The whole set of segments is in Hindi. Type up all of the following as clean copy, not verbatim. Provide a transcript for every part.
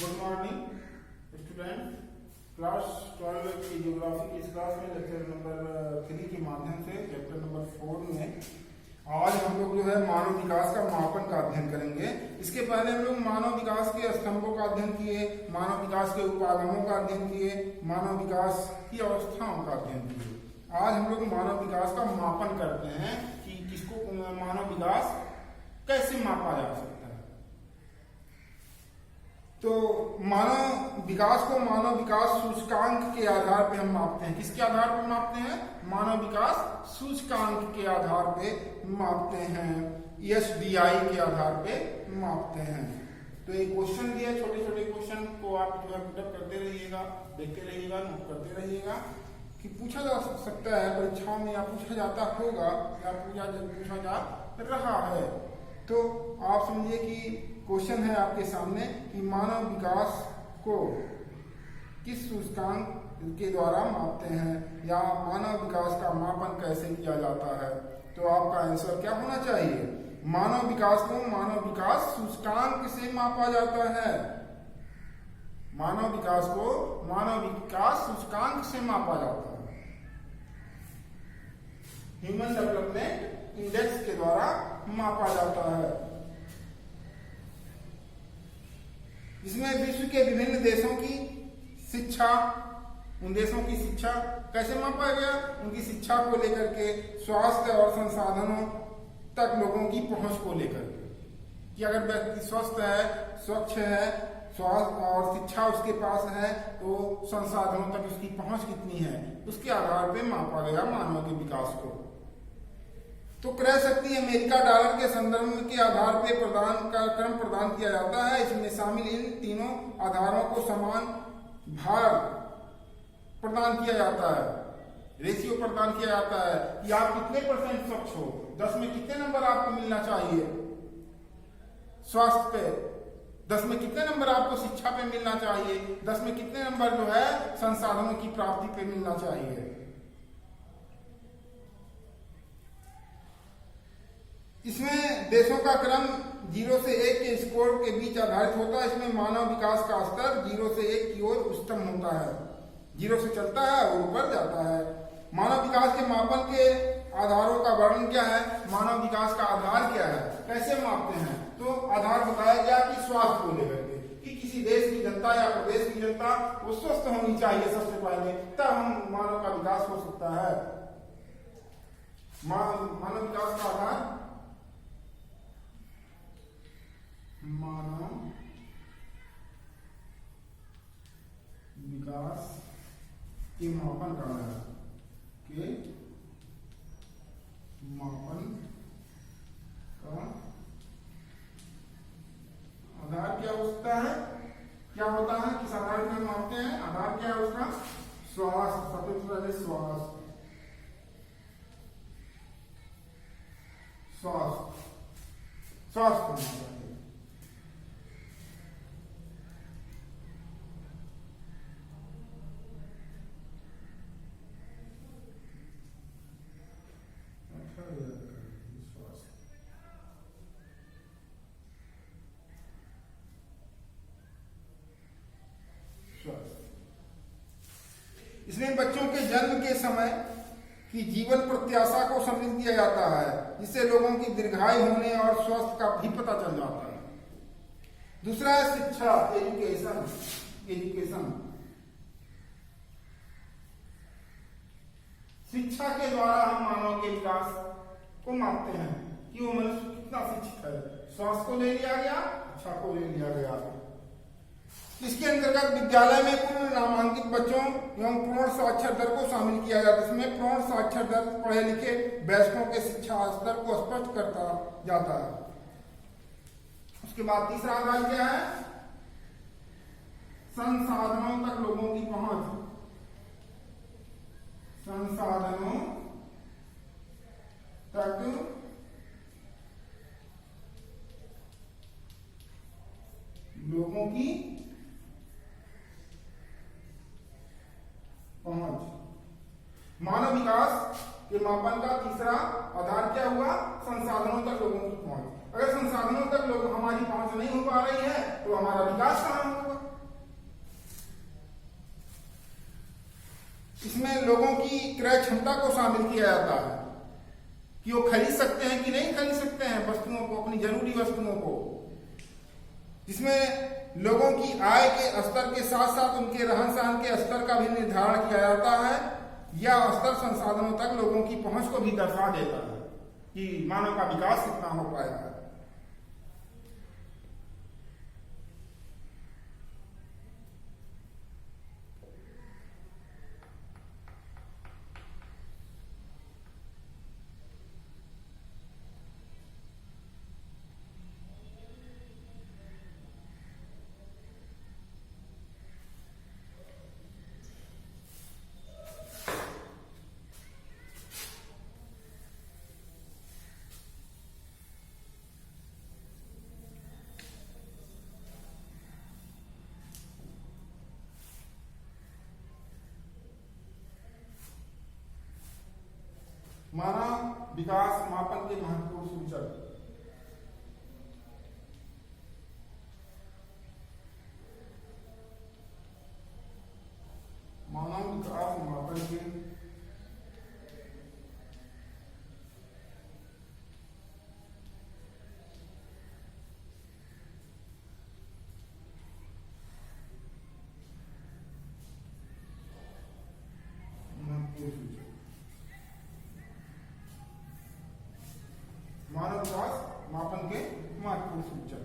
Good morning student. क्लास 12 की ज्योग्राफी की इस क्लास में लेक्चर नंबर 3 के माध्यम से चैप्टर नंबर 4 में आज हम लोग जो है मानव विकास का मापन का अध्ययन करेंगे। इसके पहले हम लोग मानव विकास के स्तंभों का अध्ययन किए, मानव विकास के उपागमों का अध्ययन किए, मानव विकास की अवस्थाओं का अध्ययन किए। आज हम लोग मानव विकास का मापन करते हैं कि किसको मानव विकास कैसे मापा जा सकता है। तो मानव विकास को मानव विकास सूचकांक के आधार पे हम मापते हैं। किसके आधार पर मापते हैं? मानव विकास सूचकांक के आधार पे मापते हैं, SDI के आधार पे मापते हैं। तो एक क्वेश्चन दिया, छोटे छोटे क्वेश्चन को आप जो है पुटअप करते रहिएगा, देखते रहिएगा, नोट करते रहिएगा कि पूछा जा सकता है परीक्षाओं में या पूछा जाता होगा या पूछा जा रहा है। तो आप समझिए कि क्वेश्चन है आपके सामने कि मानव विकास को किस सूचकांक के द्वारा मापते हैं या मानव विकास का मापन कैसे किया जाता है। तो आपका आंसर क्या होना चाहिए? मानव विकास को मानव विकास सूचकांक से मापा जाता है। मानव विकास को मानव विकास सूचकांक से मापा जाता है। ह्यूमन डेवलपमेंट इंडेक्स के द्वारा मापा जाता है। इसमें विश्व के विभिन्न देशों की शिक्षा, उन देशों की शिक्षा कैसे मापा गया? उनकी शिक्षा को लेकर के, स्वास्थ्य और संसाधनों तक लोगों की पहुंच को लेकर के कि अगर व्यक्ति स्वस्थ है, स्वच्छ है, स्वास्थ्य और शिक्षा उसके पास है तो संसाधनों तक उसकी पहुंच कितनी है, उसके आधार पर मापा गया मानव के विकास को। तो क्रय शक्ति अमेरिका डॉलर के संदर्भ के आधार पे क्रम प्रदान किया जाता है। इसमें शामिल इन तीनों आधारों को समान भार प्रदान किया जाता है, रेशियो प्रदान किया जाता है कि आप कितने % स्वच्छ हो, 10 में कितने नंबर आपको मिलना चाहिए स्वास्थ्य पे, 10 में कितने नंबर आपको शिक्षा पे मिलना चाहिए, 10 में कितने नंबर जो है संसाधनों की प्राप्ति पे मिलना चाहिए। इसमें देशों का क्रम 0 से 1 के स्कोर के बीच आधारित होता है। इसमें मानव विकास का स्तर 0 से 1 की ओर उच्चतम होता है, 0 से चलता है और ऊपर जाता है। मानव विकास के मापन के आधारों का वर्णन क्या है? मानव विकास का आधार क्या है, कैसे मापते हैं? तो आधार बताया गया कि स्वास्थ्य को लेकर के कि किसी देश की जनता या प्रदेश की जनता वो स्वस्थ होनी चाहिए सबसे पहले, तब हम मानव का विकास हो सकता है। मानव विकास का आधार मानव विकास के मापन का आधार क्या होता है? क्या होता है? किस आधार पर मापते हैं? आधार क्या है उसका? स्वास्थ्य। सबसे पहले स्वास्थ्य इसमें बच्चों के जन्म के समय की जीवन प्रत्याशा को सम्मिलित किया जाता है, जिससे लोगों की दीर्घायु होने और स्वास्थ्य का भी पता चल जाता है। दूसरा है शिक्षा, एजुकेशन। शिक्षा के द्वारा हम मानव के विकास को मापते हैं कि वो मनुष्य कितना शिक्षित है। स्वास्थ्य को ले लिया गया, शिक्षा को ले लिया गया। इसके अंतर्गत विद्यालय में पूर्ण नामांकित बच्चों एवं पूर्ण साक्षर दर को शामिल किया जाता है। इसमें पूर्ण साक्षर दर पढ़े लिखे वयस्कों के शिक्षा स्तर को स्पष्ट करता जाता है। उसके बाद तीसरा आधार क्या है? संसाधनों तक लोगों की पहुंच। संसाधनों तक लोगों की पहुंच। मानव विकास के मापन का तीसरा आधार क्या हुआ? संसाधनों तक लोगों की पहुंच। अगर संसाधनों तक लोग हमारी पहुंच नहीं हो पा रही है तो हमारा विकास कहां होगा? इसमें लोगों की क्रय क्षमता को शामिल किया जाता है कि वो खरीद सकते हैं कि नहीं खरीद सकते हैं वस्तुओं को, अपनी जरूरी वस्तुओं को। जिसमें लोगों की आय के स्तर के साथ साथ उनके रहन सहन के स्तर का भी निर्धारण किया जाता है। यह स्तर संसाधनों तक लोगों की पहुंच को भी दर्शा देता है कि मानव का विकास कितना हो पाएगा। मानव विकास मापन के महत्वपूर्ण सूचक। मानव विकास मापन के मानव विकास मापन के महत्वपूर्ण सूचक।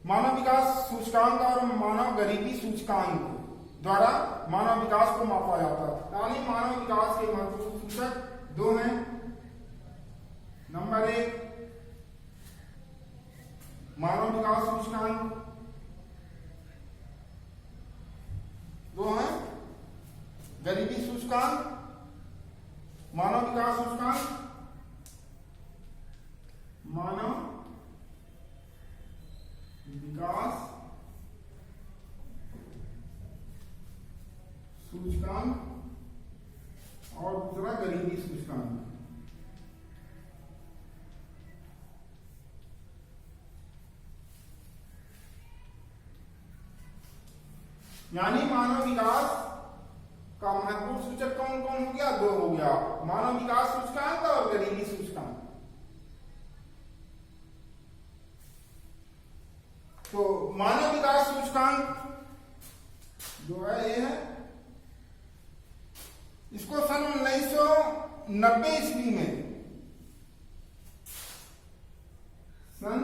मानव विकास सूचकांक और मानव गरीबी सूचकांक द्वारा मानव विकास को मापा जाता है। यानी मानव विकास के महत्वपूर्ण सूचक दो हैं। नंबर 1 मानव विकास सूचकांक, दो हैं गरीबी सूचकांक, मानव विकास सूचकांक, मानव विकास सूचकांक और दूसरा गरीबी सूचकांक। यानी मानव विकास का महत्वपूर्ण सूचक कौन कौन हो गया? दो हो गया, मानव विकास सूचकांक और गरीबी सूचकांक। तो मानव विकास सूचकांक जो है ये है, इसको सन 1990 ईस्वी में, सन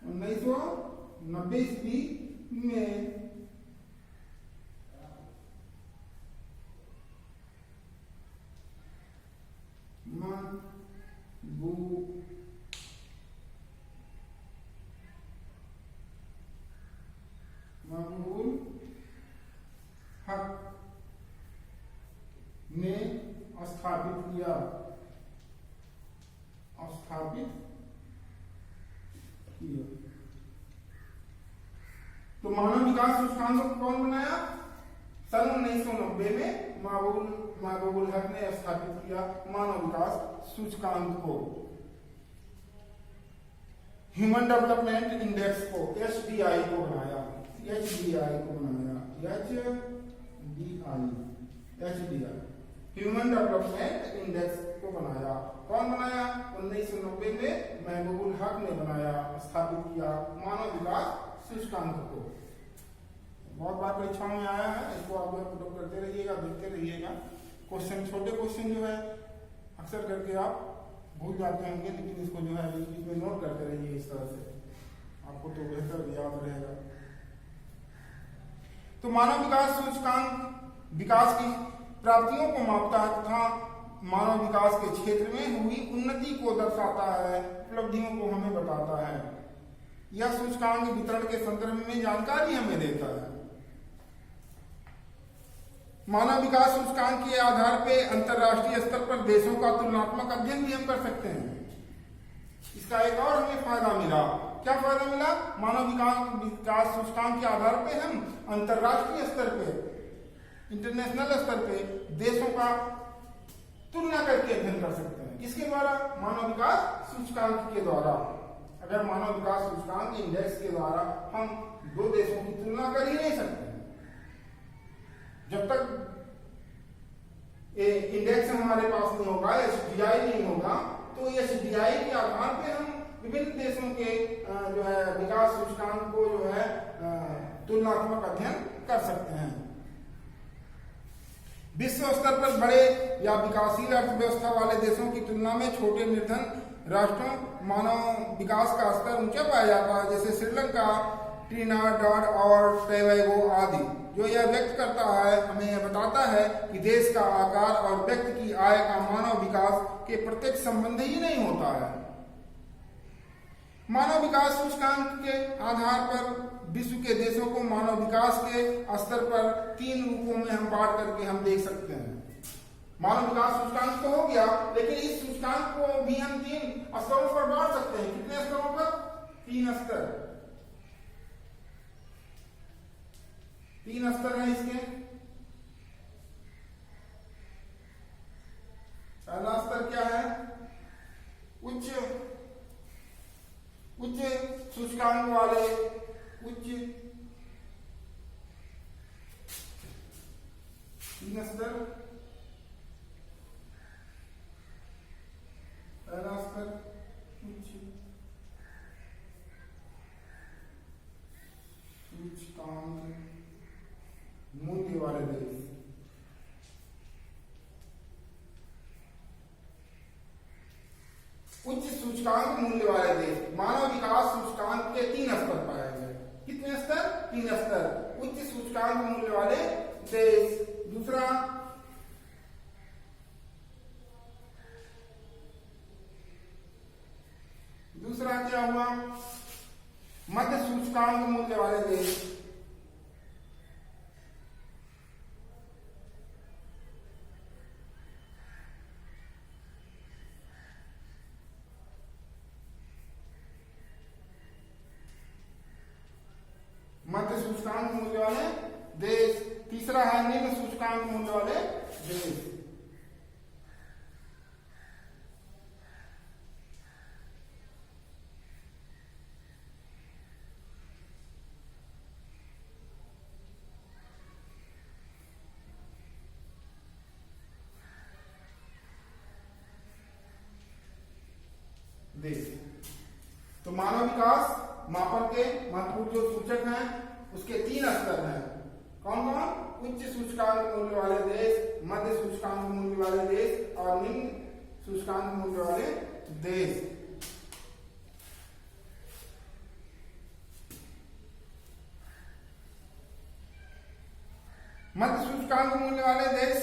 1990 ईस्वी में मकबूल हक ने स्थापित किया। तो मानव विकास सूचकांक को कौन बनाया? सन 1990 में मकबूल हक ने स्थापित किया मानव विकास सूचकांक को। ह्यूमन डेवलपमेंट इंडेक्स को, HDI को बनाया, HDI ह्यूमन डेवलपमेंट इंडेक्स को बनाया। कौन बनाया? 1990 में महबूबुल हक ने बनाया, स्थापित किया मानव विकास सूचकांक को। बहुत बार परीक्षाओं में आया है, इसको आप पुट करते रहिएगा, देखते रहिएगा। क्वेश्चन, छोटे क्वेश्चन जो है अक्सर करके आप भूल जाते होंगे, लेकिन इसको जो है बीच में नोट करते रहिए, इस तरह से आपको तो बेहतर याद रहेगा। तो मानव विकास सूचकांक विकास की प्राप्तियों को मापता है तथा मानव विकास के क्षेत्र में हुई उन्नति को दर्शाता है, उपलब्धियों को हमें बताता है। यह सूचकांक वितरण के संदर्भ में जानकारी हमें देता है। मानव विकास सूचकांक के आधार पर अंतरराष्ट्रीय स्तर पर देशों का तुलनात्मक अध्ययन भी हम कर सकते हैं। इसका एक और हमें फायदा मिला। क्या फायदा मिला? मानव विकास सूचकांक के आधार पे हम अंतरराष्ट्रीय स्तर पे, इंटरनेशनल स्तर पे देशों का तुलना करके अध्ययन कर सकते हैं। किसके द्वारा? मानव विकास सूचकांक के द्वारा। अगर मानव विकास सूचकांक इंडेक्स के द्वारा हम दो देशों की तुलना कर ही नहीं सकते, जब तक इंडेक्स हमारे पास नहीं होगा, एसडीआई नहीं होगा, तो एसडीआई के आधार पे हम विभिन्न देशों के जो है विकास सूचकांक को जो है तुलनात्मक अध्ययन कर सकते हैं। विश्व स्तर पर बड़े या विकासशील अर्थव्यवस्था वाले देशों की तुलना में छोटे निर्धन राष्ट्रों मानव विकास का स्तर ऊंचा पाया जाता है, जैसे श्रीलंका, ट्रिनिडाद और टोबैगो आदि। जो यह व्यक्त करता है, हमें यह बताता है कि देश का आकार और व्यक्ति की आय का मानव विकास के प्रत्यक्ष संबंध ही नहीं होता है। मानव विकास सूचकांक के आधार पर विश्व के देशों को मानव विकास के स्तर पर 3 रूपों में हम बांट करके हम देख सकते हैं। मानव विकास सूचकांक तो हो गया, लेकिन इस सूचकांक को भी हम 3 स्तरों पर बांट सकते हैं। कितने स्तरों पर? 3 स्तर। 3 स्तर हैं इसके। पहला स्तर क्या है? उच्च सूचकांक वाले उच्च 3 स्तर। पहला स्तर उच्च सूचकांक मूल्य वाले देश। उच्च सूचकांक मूल्य वाले देश मानव विकास सूचकांक के 3 स्तर पाए गए। कितने स्तर? 3 स्तर। उच्च सूचकांक मूल्य वाले देश। दूसरा क्या हुआ? मध्य सूचकांक मूल्य वाले देश। मध्य सूचकांक मूल्य वाले देश। तीसरा है निम्न सूचकांक मूल्य वाले देश। तो मानव विकास मापन के महत्वपूर्ण जो सूचक हैं उसके 3 स्तर हैं। कौन कौन? उच्च सूचकांक मूल्य वाले देश, मध्य सूचकांक मूल्य वाले देश और निम्न सूचकांक मूल्य वाले देश। मध्य सूचकांक मूल्य वाले देश,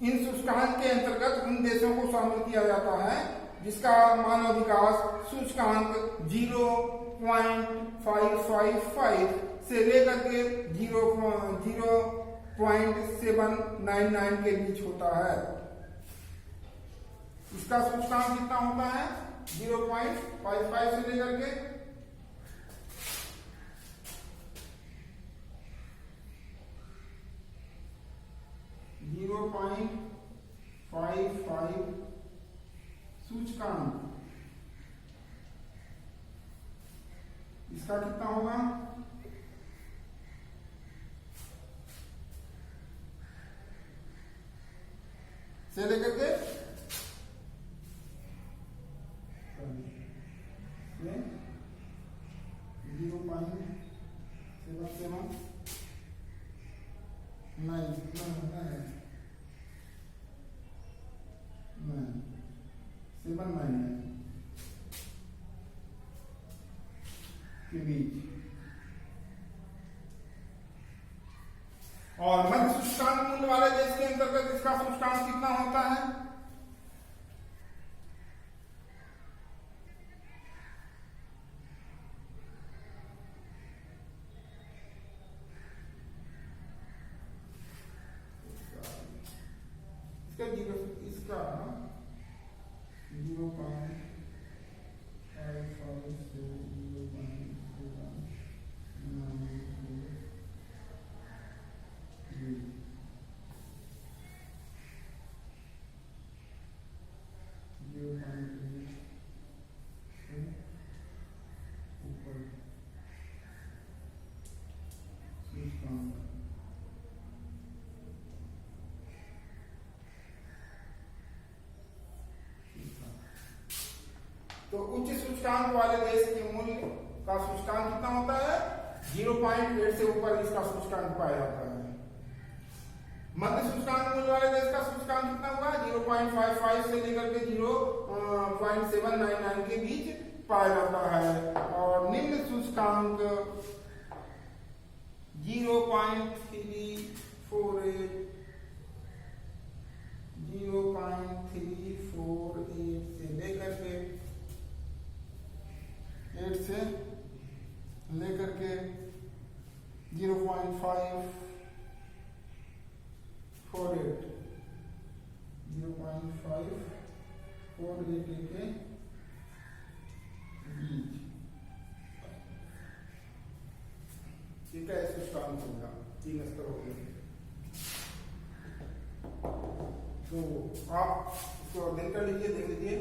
इन सूचकांक के अंतर्गत उन देशों को शामिल किया जाता है जिसका मानव विकास सूचकांक 0.555 से लेकर के 0.799 के बीच होता है। इसका सूचकांक कितना होता है? 0.55 से लेकर के 0.55 सूचकांक। इसका कितना होगा? से लेकर के 0.799 के बीच। और मध्य सूचकांक मूल्य वाले देश के अंतर्गत इसका सूचकांक कितना होता है? इसका 0.55 तो उच्च सूचकांक वाले देश के मूल्य का सूचकांक कितना होता है? 0.8 से ऊपर इसका सूचकांक पाया जाता है। मध्य सूचकांक मूल्य वाले देश का सूचकांक कितना हुआ? 0.55 से लेकर के 0.799 के बीच पाया जाता है। और निम्न सूचकांक 0.348 से लेकर के 0.548 के ठीक है, सूचकांक होगा 3 स्तर हो गए। तो आप इसको अध्ययन कर लीजिए, देख लीजिए,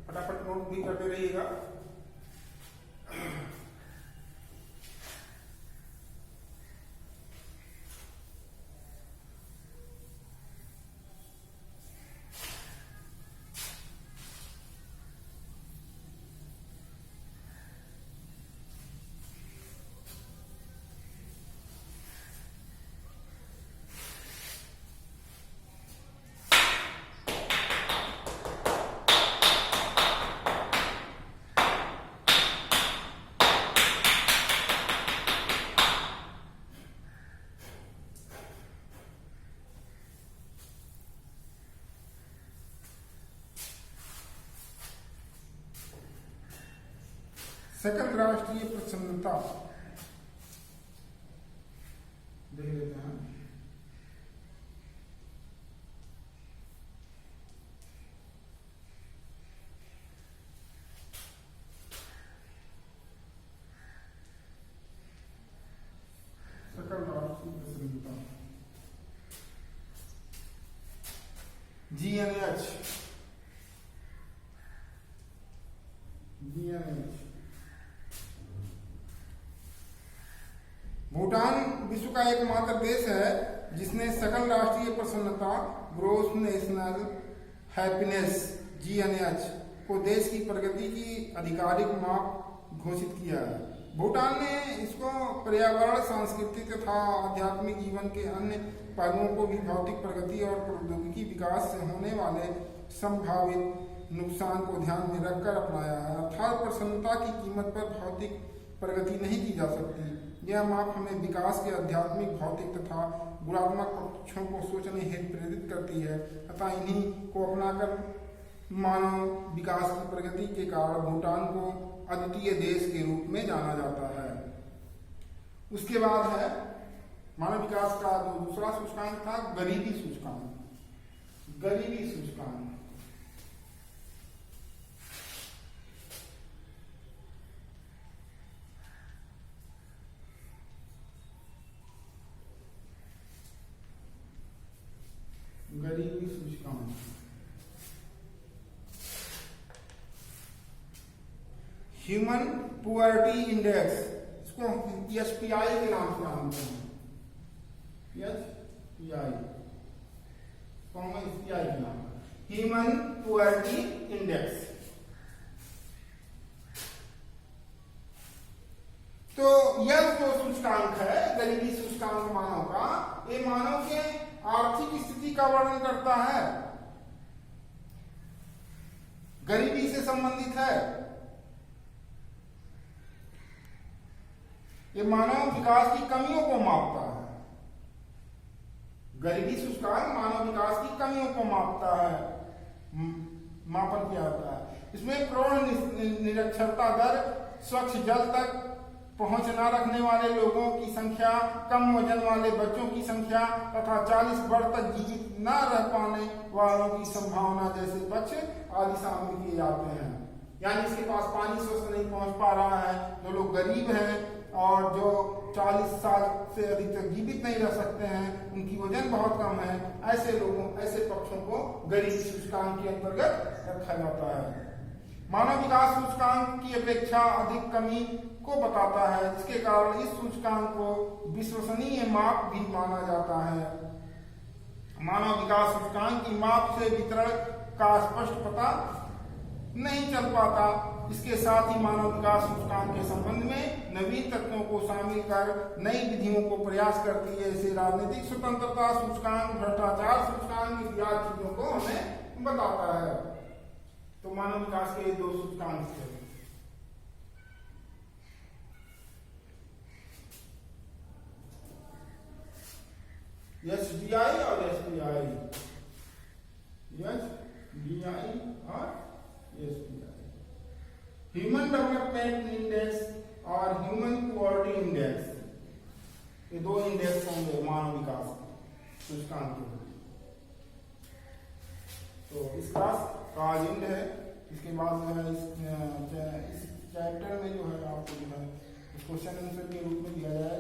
फटाफट नोट भी करते रहिएगा। सकल राष्ट्रीय प्रसन्नता देख लेते हैं। सकल राष्ट्रीय प्रसन्नता GNH भूटान विश्व का एकमात्र देश है जिसने सकल राष्ट्रीय प्रसन्नता ग्रोस नेशनल हैप्पीनेस GNH को देश की प्रगति की आधिकारिक माप घोषित किया है। भूटान ने इसको पर्यावरण, सांस्कृतिक तथा आध्यात्मिक जीवन के अन्य पहलुओं को भी भौतिक प्रगति और प्रौद्योगिकी विकास से होने वाले संभावित नुकसान को ध्यान में रखकर अपनाया है। अर्थात प्रसन्नता की कीमत पर भौतिक प्रगति नहीं की जा सकती। यह माप हमें विकास के आध्यात्मिक, भौतिक तथा गुणात्मक पक्षों को सोचने हेतु प्रेरित करती है। अतः इन्हीं को अपनाकर मानव विकास की प्रगति के कारण भूटान को अद्वितीय देश के रूप में जाना जाता है। उसके बाद है मानव विकास का जो दूसरा सूचकांक था, गरीबी सूचकांक। गरीबी सूचकांक गरीबी सूचकांक ह्यूमन पुअर्टी इंडेक्स, इसको HPI के नाम से जानते हैं। HPI के नाम, ह्यूमन पुअर्टी इंडेक्स। तो यह जो सूचकांक है, गरीबी सूचकांक मानव का, ये मानव के आर्थिक स्थिति का वर्णन करता है, गरीबी से संबंधित है। ये मानव विकास की कमियों को मापता है। गरीबी सूचकांक मानव विकास की कमियों को मापता है, मापन किया जाता है। इसमें प्रौढ़ निरक्षरता दर, स्वच्छ जल तक पहुंच न रखने वाले लोगों की संख्या, कम वजन वाले बच्चों की संख्या तथा 40 वर्ष तक जीवित न रह पाने वालों की संभावना जैसे पक्ष आदि शामिल किए जाते हैं। यानी इसके पास पानी स्वस्थ नहीं पहुंच पा रहा है, जो लोग गरीब हैं और जो 40 साल से अधिक तक जीवित नहीं रह सकते हैं, उनकी वजन बहुत कम है, ऐसे लोगों, ऐसे पक्षों को गरीबी सूचकांक के अंतर्गत रखा जाता है। मानव विकास सूचकांक की अपेक्षा अधिक कमी को बताता है, जिसके कारण इस सूचकांक को विश्वसनीय माप भी माना जाता है। मानव विकास सूचकांक की माप से वितरण का स्पष्ट पता नहीं चल पाता। इसके साथ ही मानव विकास सूचकांक के संबंध में नवीन तत्वों को शामिल कर नई विधियों को प्रयास करती है। जैसे राजनीतिक स्वतंत्रता सूचकांक, भ्रष्टाचार सूचकांक इत्यादि चीजों को हमें बताता है। तो मानव विकास के 2 सूचकांक थे। एसडीआई और एसपीआई, एसडीआई और एसपीआई, ह्यूमन डेवलपमेंट इंडेक्स और ह्यूमन क्वालिटी इंडेक्स, ये 2 इंडेक्स होंगे मानव विकास सूचकांक के। तो इस क्लास का आज एंड है। इसके बाद जो है इस चैप्टर में जो है आपको जो है क्वेश्चन आंसर के रूप में दिया जाएगा।